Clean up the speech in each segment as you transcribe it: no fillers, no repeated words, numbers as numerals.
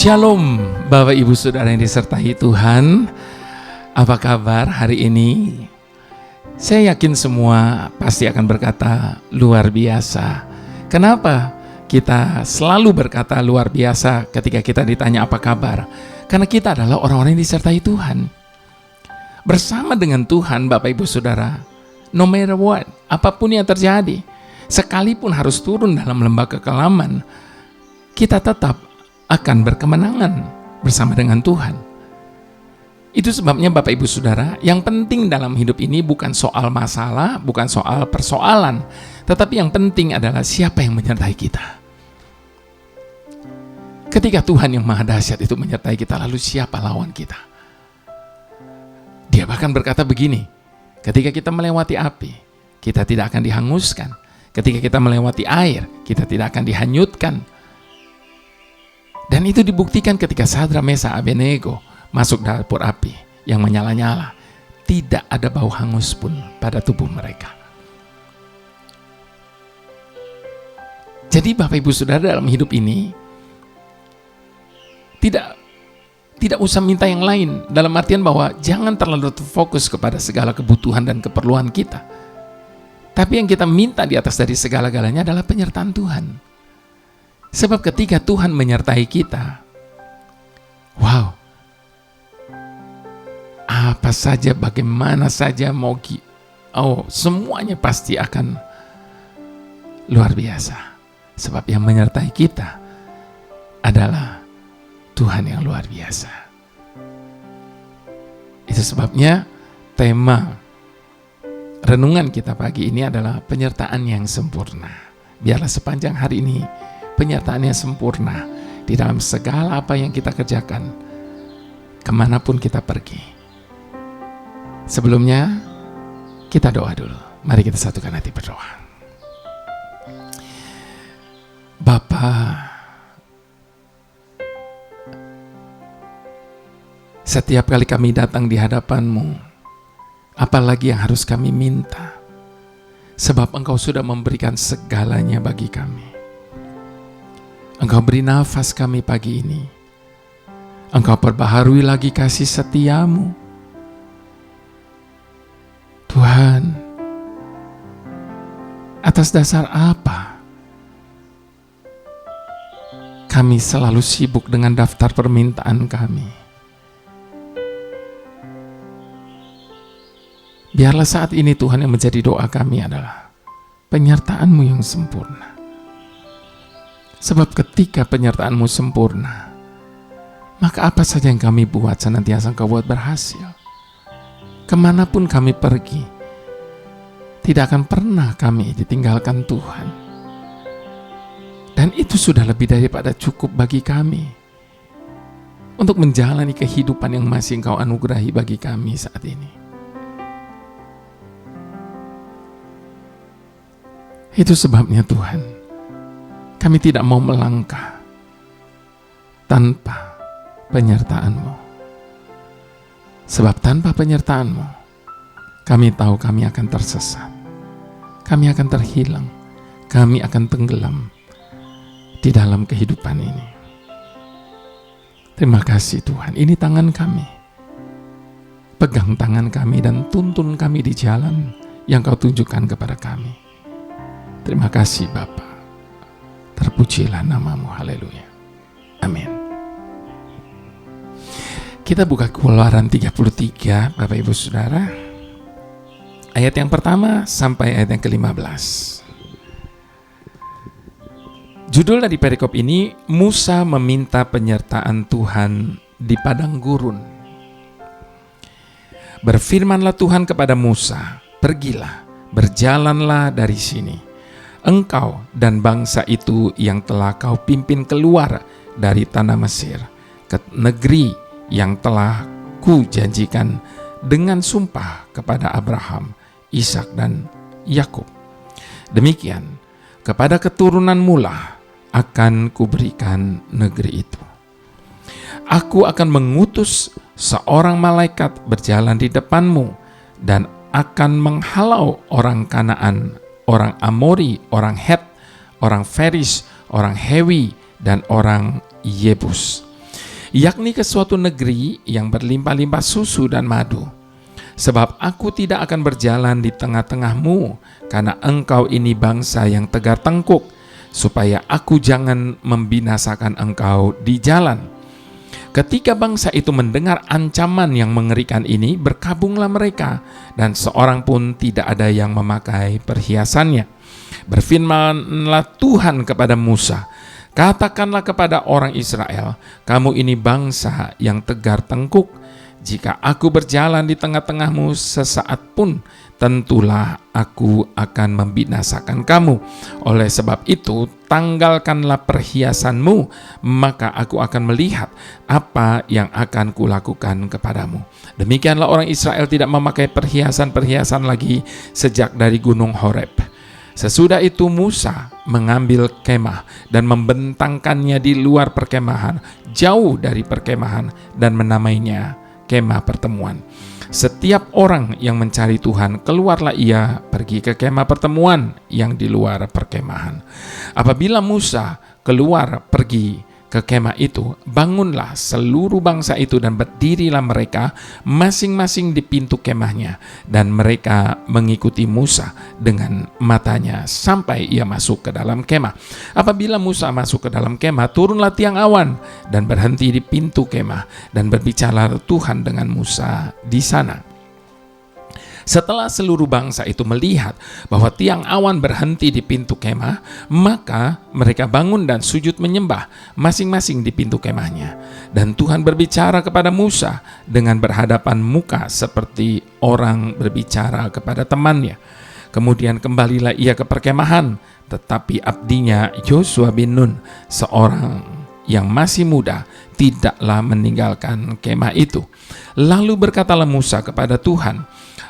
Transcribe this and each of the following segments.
Shalom Bapak Ibu Saudara yang disertai Tuhan. Apa kabar hari ini? Saya yakin semua pasti akan berkata luar biasa. Kenapa kita selalu berkata luar biasa ketika kita ditanya apa kabar? Karena kita adalah orang-orang yang disertai Tuhan. Bersama dengan Tuhan Bapak Ibu Saudara, no matter what, apapun yang terjadi, sekalipun harus turun dalam lembah kekelaman, kita tetap akan berkemenangan bersama dengan Tuhan. Itu sebabnya Bapak Ibu Saudara, yang penting dalam hidup ini bukan soal masalah, bukan soal persoalan, tetapi yang penting adalah siapa yang menyertai kita. Ketika Tuhan yang Maha Dahsyat itu menyertai kita, lalu siapa lawan kita? Dia bahkan berkata begini, ketika kita melewati api, kita tidak akan dihanguskan. Ketika kita melewati air, kita tidak akan dihanyutkan. Dan itu dibuktikan ketika Sadra, Mesa, Abednego masuk dapur api yang menyala-nyala. Tidak ada bau hangus pun pada tubuh mereka. Jadi Bapak Ibu Saudara, dalam hidup ini tidak usah minta yang lain. Dalam artian bahwa jangan terlalu fokus kepada segala kebutuhan dan keperluan kita. Tapi yang kita minta di atas dari segala-galanya adalah penyertaan Tuhan. Sebab ketika Tuhan menyertai kita, wow, apa saja, bagaimana saja, semuanya pasti akan luar biasa. Sebab yang menyertai kita adalah Tuhan yang luar biasa. Itu sebabnya tema renungan kita pagi ini adalah penyertaan yang sempurna. Biarlah sepanjang hari ini penyertaannya sempurna di dalam segala apa yang kita kerjakan, kemanapun kita pergi. Sebelumnya, kita doa dulu. Mari kita satukan hati berdoa. Bapa, setiap kali kami datang di hadapan-Mu, apalagi yang harus kami minta, sebab Engkau sudah memberikan segalanya bagi kami. Engkau beri nafas kami pagi ini. Engkau perbaharui lagi kasih setia-Mu. Tuhan, atas dasar apa kami selalu sibuk dengan daftar permintaan kami? Biarlah saat ini Tuhan yang menjadi doa kami adalah penyertaan-Mu yang sempurna. Sebab ketika penyertaan-Mu sempurna, maka apa saja yang kami buat senantiasa Engkau buat berhasil. Kemanapun kami pergi, tidak akan pernah kami ditinggalkan Tuhan. Dan itu sudah lebih daripada cukup bagi kami untuk menjalani kehidupan yang masih Engkau anugerahi bagi kami saat ini. Itu sebabnya Tuhan, kami tidak mau melangkah tanpa penyertaan-Mu. Sebab tanpa penyertaan-Mu, kami tahu kami akan tersesat. Kami akan terhilang. Kami akan tenggelam di dalam kehidupan ini. Terima kasih Tuhan, ini tangan kami. Pegang tangan kami dan tuntun kami di jalan yang Kau tunjukkan kepada kami. Terima kasih Bapa. Terpujilah nama-Mu, haleluya. Amin. Kita buka Keluaran 33, Bapak Ibu Saudara. Ayat yang pertama sampai ayat yang ke-15. Judul dari perikop ini, Musa meminta penyertaan Tuhan di padang gurun. Berfirmanlah Tuhan kepada Musa, "Pergilah, berjalanlah dari sini, engkau dan bangsa itu yang telah kau pimpin keluar dari tanah Mesir, ke negeri yang telah kujanjikan dengan sumpah kepada Abraham, Ishak dan Yakub. Demikian kepada keturunanmu lah akan kuberikan negeri itu. Aku akan mengutus seorang malaikat berjalan di depanmu dan akan menghalau orang Kanaan, orang Amori, orang Het, orang Feris, orang Hewi, dan orang Yebus. yakni ke suatu negeri yang berlimpah-limpah susu dan madu. Sebab aku tidak akan berjalan di tengah-tengahmu, karena engkau ini bangsa yang tegar tengkuk, supaya aku jangan membinasakan engkau di jalan. Ketika bangsa itu mendengar ancaman yang mengerikan ini, berkabunglah mereka, dan seorang pun tidak ada yang memakai perhiasannya. Berfirmanlah Tuhan kepada Musa, katakanlah kepada orang Israel, kamu ini bangsa yang tegar tengkuk. Jika aku berjalan di tengah-tengahmu sesaat pun, tentulah aku akan membinasakan kamu. Oleh sebab itu, tanggalkanlah perhiasanmu, maka aku akan melihat apa yang akan kulakukan kepadamu. Demikianlah orang Israel tidak memakai perhiasan-perhiasan lagi sejak dari gunung Horeb. Sesudah itu Musa mengambil kemah dan membentangkannya di luar perkemahan, jauh dari perkemahan, dan menamainya kemah pertemuan. Setiap orang yang mencari Tuhan, keluarlah ia pergi ke kemah pertemuan yang di luar perkemahan. Apabila Musa keluar pergi ke kemah itu, bangunlah seluruh bangsa itu dan berdirilah mereka masing-masing di pintu kemahnya, dan mereka mengikuti Musa dengan matanya sampai ia masuk ke dalam kemah. Apabila Musa masuk ke dalam kemah, turunlah tiang awan dan berhenti di pintu kemah, dan berbicara Tuhan dengan Musa di sana. Setelah seluruh bangsa itu melihat bahwa tiang awan berhenti di pintu kemah, maka mereka bangun dan sujud menyembah masing-masing di pintu kemahnya. Dan Tuhan berbicara kepada Musa dengan berhadapan muka seperti orang berbicara kepada temannya. Kemudian kembalilah ia ke perkemahan, tetapi abdinya Yosua bin Nun, seorang yang masih muda, tidaklah meninggalkan kemah itu. Lalu berkatalah Musa kepada Tuhan,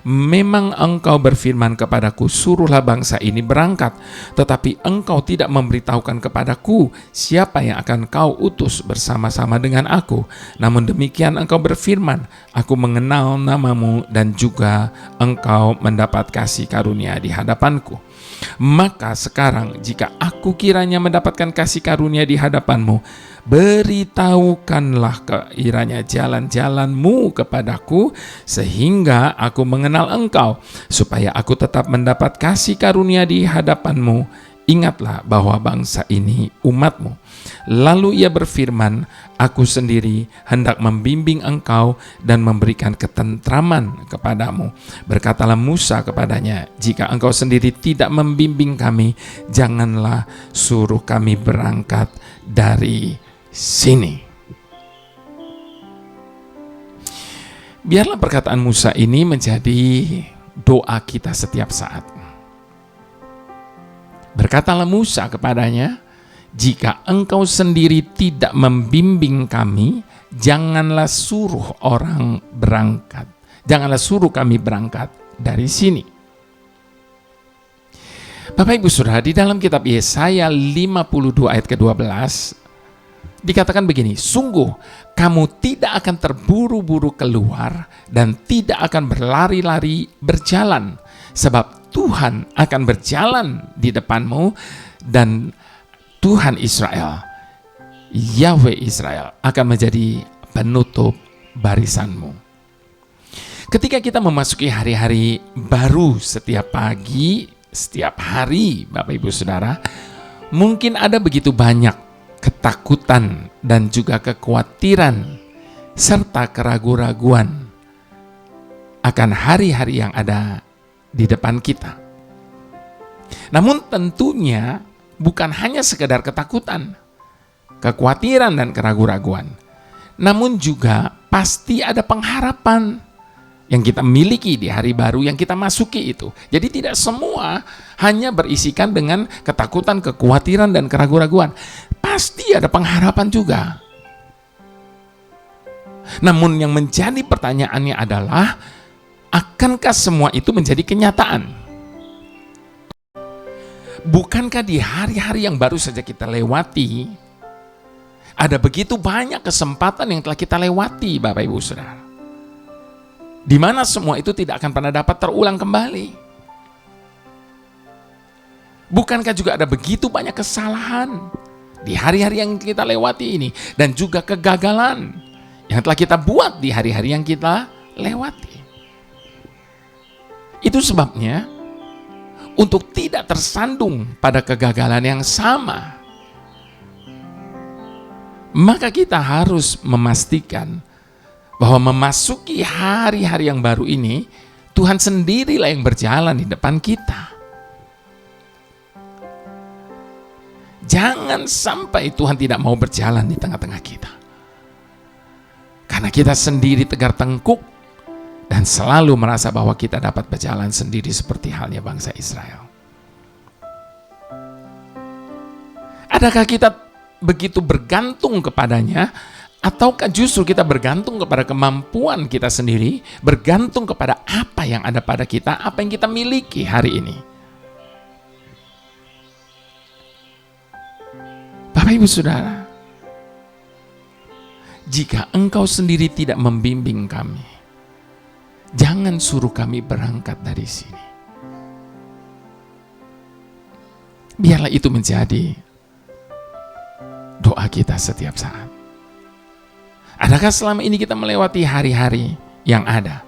memang engkau berfirman kepadaku, suruhlah bangsa ini berangkat, tetapi engkau tidak memberitahukan kepadaku siapa yang akan kau utus bersama-sama dengan aku. Namun demikian engkau berfirman, aku mengenal namamu dan juga engkau mendapat kasih karunia di hadapanku. Maka sekarang jika aku kiranya mendapatkan kasih karunia di hadapanmu, beritahukanlah kiranya jalan-jalanmu kepadaku, sehingga aku mengenal engkau, supaya aku tetap mendapat kasih karunia di hadapanmu. Ingatlah bahwa bangsa ini umatmu. Lalu ia berfirman, aku sendiri hendak membimbing engkau dan memberikan ketentraman kepadamu. Berkatalah Musa kepadanya, jika engkau sendiri tidak membimbing kami, janganlah suruh kami berangkat dari sini. Biarlah perkataan Musa ini menjadi doa kita setiap saat. Berkatalah Musa kepadanya, jika engkau sendiri tidak membimbing kami, janganlah suruh orang berangkat. Janganlah suruh kami berangkat dari sini. Bapak Ibu Saudara, di dalam kitab Yesaya 52 ayat ke-12 dikatakan begini, sungguh kamu tidak akan terburu-buru keluar dan tidak akan berlari-lari berjalan, sebab Tuhan akan berjalan di depanmu, dan Tuhan Israel, Yahweh Israel, akan menjadi penutup barisanmu. Ketika kita memasuki hari-hari baru setiap pagi, setiap hari, Bapak Ibu Saudara, mungkin ada begitu banyak ketakutan dan juga kekhawatiran serta keraguan-raguan akan hari-hari yang ada di depan kita. Namun tentunya bukan hanya sekedar ketakutan, kekhawatiran dan keraguan-raguan, namun juga pasti ada pengharapan yang kita miliki di hari baru yang kita masuki itu. Jadi tidak semua hanya berisikan dengan ketakutan, kekhawatiran dan keraguan-raguan. Pasti ada pengharapan juga. Namun yang menjadi pertanyaannya adalah, akankah semua itu menjadi kenyataan? Bukankah di hari-hari yang baru saja kita lewati, ada begitu banyak kesempatan yang telah kita lewati, Bapak Ibu Saudara, di mana semua itu tidak akan pernah dapat terulang kembali? Bukankah juga ada begitu banyak kesalahan di hari-hari yang kita lewati ini, dan juga kegagalan yang telah kita buat di hari-hari yang kita lewati. Itu sebabnya untuk tidak tersandung pada kegagalan yang sama, maka kita harus memastikan bahwa memasuki hari-hari yang baru ini, Tuhan sendirilah yang berjalan di depan kita. Jangan sampai Tuhan tidak mau berjalan di tengah-tengah kita. Karena kita sendiri tegar tengkuk dan selalu merasa bahwa kita dapat berjalan sendiri seperti halnya bangsa Israel. Adakah kita begitu bergantung kepadanya, ataukah justru kita bergantung kepada kemampuan kita sendiri, bergantung kepada apa yang ada pada kita, apa yang kita miliki hari ini? Bapak Ibu Saudara, jika engkau sendiri tidak membimbing kami, jangan suruh kami berangkat dari sini. Biarlah itu menjadi doa kita setiap saat. Adakah selama ini kita melewati hari-hari yang ada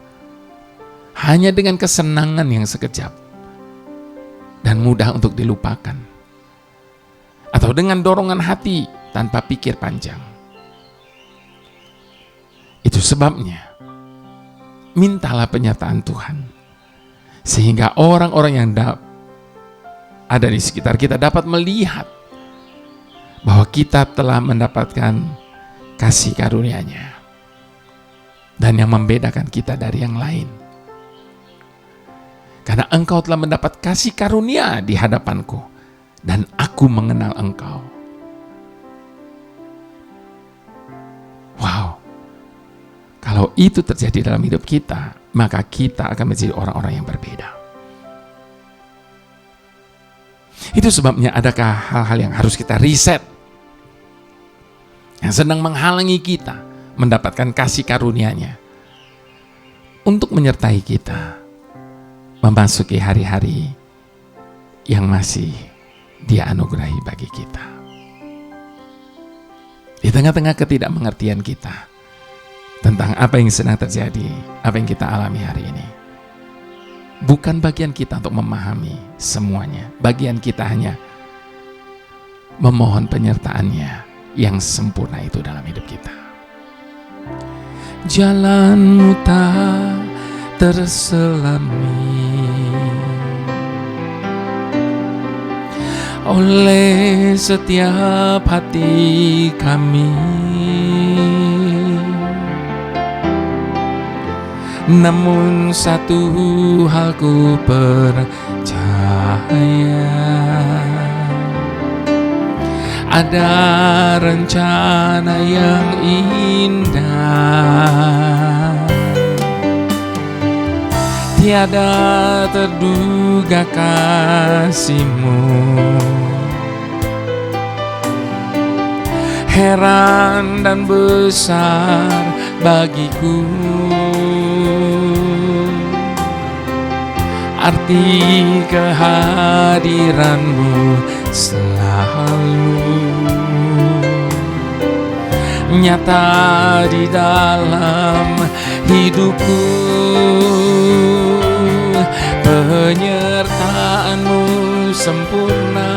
hanya dengan kesenangan yang sekejap dan mudah untuk dilupakan, atau dengan dorongan hati tanpa pikir panjang? Itu sebabnya mintalah penyertaan Tuhan, sehingga orang-orang yang ada di sekitar kita dapat melihat bahwa kita telah mendapatkan kasih karunia-Nya, dan yang membedakan kita dari yang lain. Karena engkau telah mendapat kasih karunia di hadapanku, dan aku mengenal engkau. Wow. Kalau itu terjadi dalam hidup kita, maka kita akan menjadi orang-orang yang berbeda. Itu sebabnya adakah hal-hal yang harus kita riset, yang sedang menghalangi kita mendapatkan kasih karunia-Nya, untuk menyertai kita memasuki hari-hari yang masih Dia anugerahi bagi kita. Di tengah-tengah ketidakmengertian kita tentang apa yang sedang terjadi, apa yang kita alami hari ini, bukan bagian kita untuk memahami semuanya. Bagian kita hanya memohon penyertaan-Nya yang sempurna itu dalam hidup kita. Jalanmu tak terselami oleh setiap hati kami, namun satu hal ku percaya, ada rencana yang indah, tiada terduga kasih-Mu. Heran dan besar bagiku arti kehadiran-Mu selalu nyata di dalam hidupku. Penyertaan-Mu sempurna,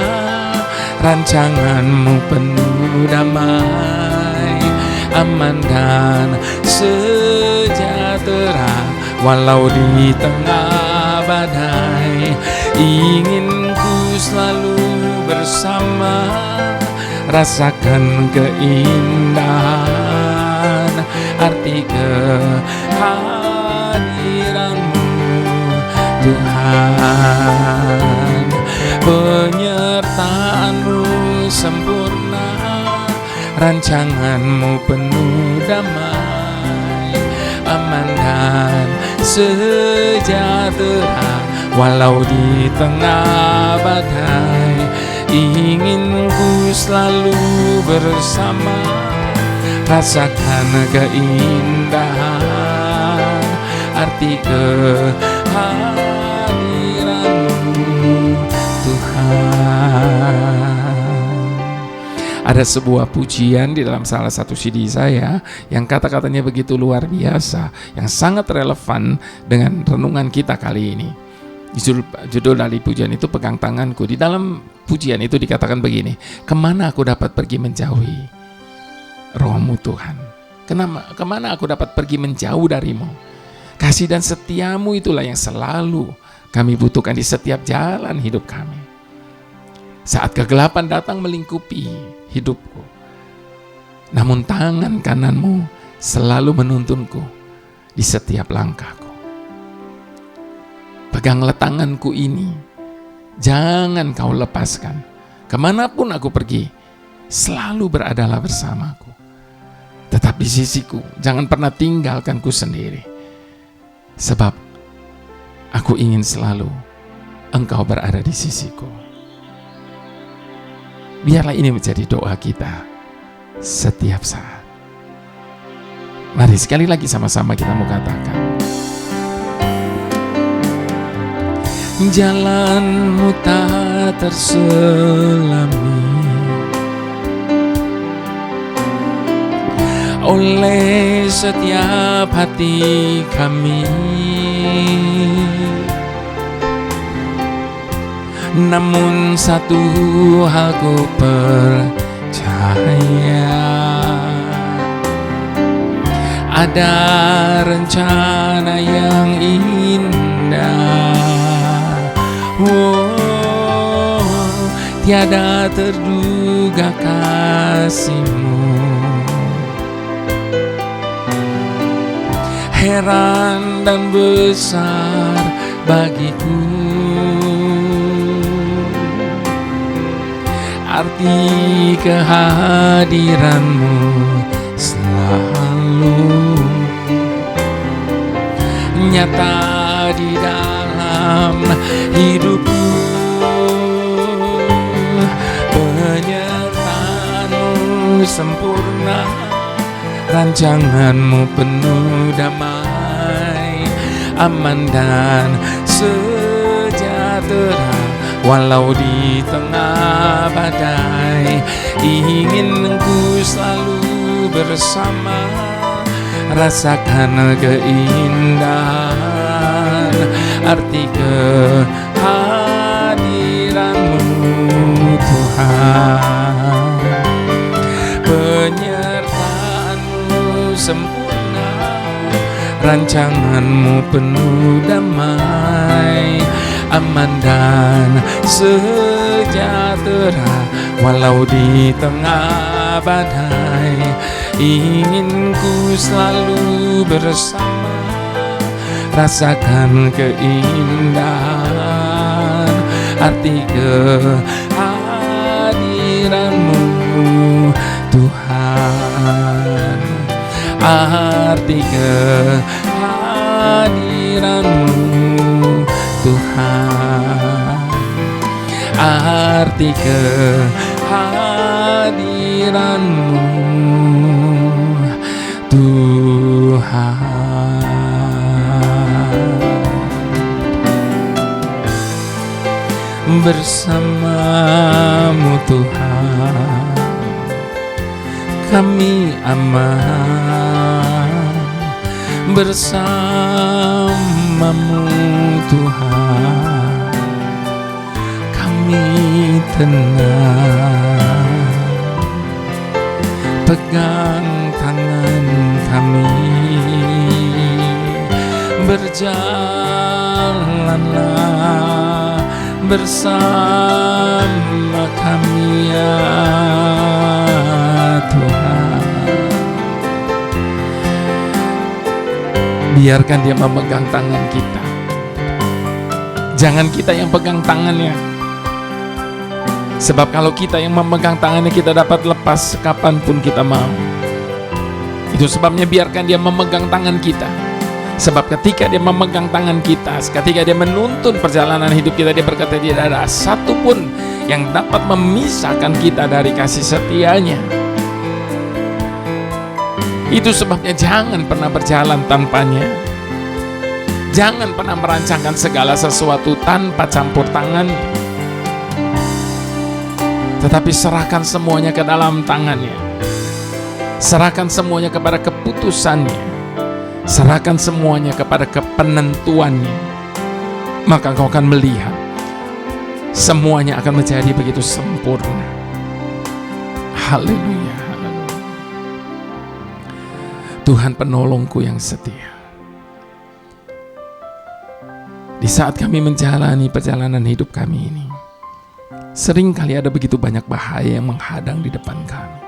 rancangan-Mu penuh damai, aman dan sejahtera. Walau di tengah badai, ingin ku selalu bersama, rasakan keindahan arti kehadiran-Mu Tuhan. Penyertaan-Mu sempurna, rancangan-Mu penuh damai, aman dan sejahtera. Walau di tengah badai, ingin ku selalu bersama, rasakan keindahan arti kehadiran-Mu Tuhan. Ada sebuah pujian di dalam salah satu CD saya yang kata-katanya begitu luar biasa, yang sangat relevan dengan renungan kita kali ini. Judul dari pujian itu Pegang Tanganku. Di dalam pujian itu dikatakan begini, kemana aku dapat pergi menjauhi Roh-Mu Tuhan? Kemana aku dapat pergi menjauh darimu? Kasih dan setiamu itulah yang selalu kami butuhkan di setiap jalan hidup kami. Saat kegelapan datang melingkupi hidupku, namun tangan kananmu selalu menuntunku di setiap langkahku. Peganglah tanganku ini, jangan kau lepaskan. Kemanapun aku pergi, selalu beradalah bersamaku. Tetap di sisiku, jangan pernah tinggalkanku sendiri. Sebab aku ingin selalu Engkau berada di sisiku. Biarlah ini menjadi doa kita setiap saat. Mari sekali lagi sama-sama kita mau katakan. Jalanmu tak terselami oleh setiap hati kami, namun satu hal ku percaya, ada rencana yang indah. Tiada terduga kasih-Mu, heran dan besar bagiku. Arti kehadiran-Mu selalu nyata di dalam hidupku. Penyertaan-Mu sempurna, rancangan-Mu penuh damai, aman dan sejahtera. Walau di tengah badai, ingin ku selalu bersama, rasakan keindahan arti kehadiran-Mu Tuhan. Penyertaan-Mu sempurna, rancangan-Mu penuh damai, aman dan sejahtera. Walau di tengah badai, ingin ku selalu bersama, rasakan keindahan arti kehadiran-Mu Tuhan. Arti kehadiran-Mu Tuhan, arti kehadiran-Mu Tuhan. Bersama-Mu Tuhan, kami aman. Bersama-Mu Tuhan, kami tenang. Pegang tangan kami, berjalanlah bersama kami ya Tuhan. Biarkan Dia memegang tangan kita, jangan kita yang pegang tangannya. Sebab kalau kita yang memegang tangannya, kita dapat lepas kapanpun kita mau. Itu sebabnya biarkan Dia memegang tangan kita. Sebab ketika Dia memegang tangan kita, ketika Dia menuntun perjalanan hidup kita, Dia berkata tidak ada satu pun yang dapat memisahkan kita dari kasih setia-Nya. Itu sebabnya jangan pernah berjalan tanpanya. Jangan pernah merancangkan segala sesuatu tanpa campur tangan. tetapi serahkan semuanya ke dalam tangannya. Serahkan semuanya kepada keputusannya. Serahkan semuanya kepada kepenentuannya. Maka engkau akan melihat semuanya akan menjadi begitu sempurna. Haleluya, haleluya. Tuhan penolongku yang setia. Di saat kami menjalani perjalanan hidup kami ini, seringkali ada begitu banyak bahaya yang menghadang di depan kami,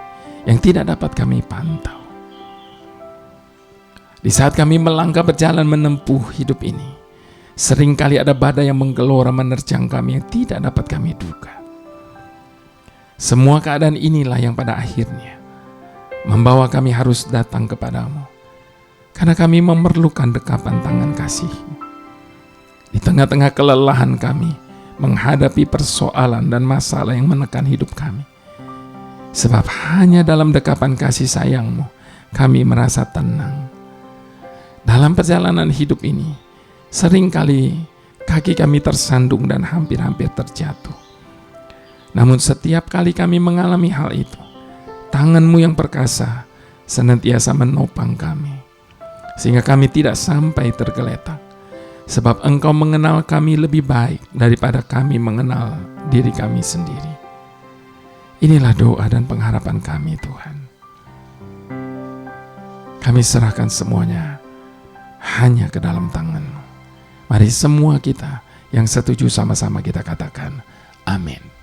yang tidak dapat kami pantau. Di saat kami melangkah berjalan menempuh hidup ini, seringkali ada badai yang menggelora menerjang kami yang tidak dapat kami duga. Semua keadaan inilah yang pada akhirnya membawa kami harus datang kepadamu, karena kami memerlukan dekapan tangan kasih-Mu. Di tengah-tengah kelelahan kami menghadapi persoalan dan masalah yang menekan hidup kami. Sebab hanya dalam dekapan kasih sayang-Mu kami merasa tenang. Dalam perjalanan hidup ini, seringkali kaki kami tersandung dan hampir-hampir terjatuh. Namun setiap kali kami mengalami hal itu, tangan-Mu yang perkasa senantiasa menopang kami, sehingga kami tidak sampai tergeletak. Sebab Engkau mengenal kami lebih baik daripada kami mengenal diri kami sendiri. Inilah doa dan pengharapan kami, Tuhan. Kami serahkan semuanya hanya ke dalam tangan-Mu. Mari semua kita yang setuju sama-sama kita katakan, amin.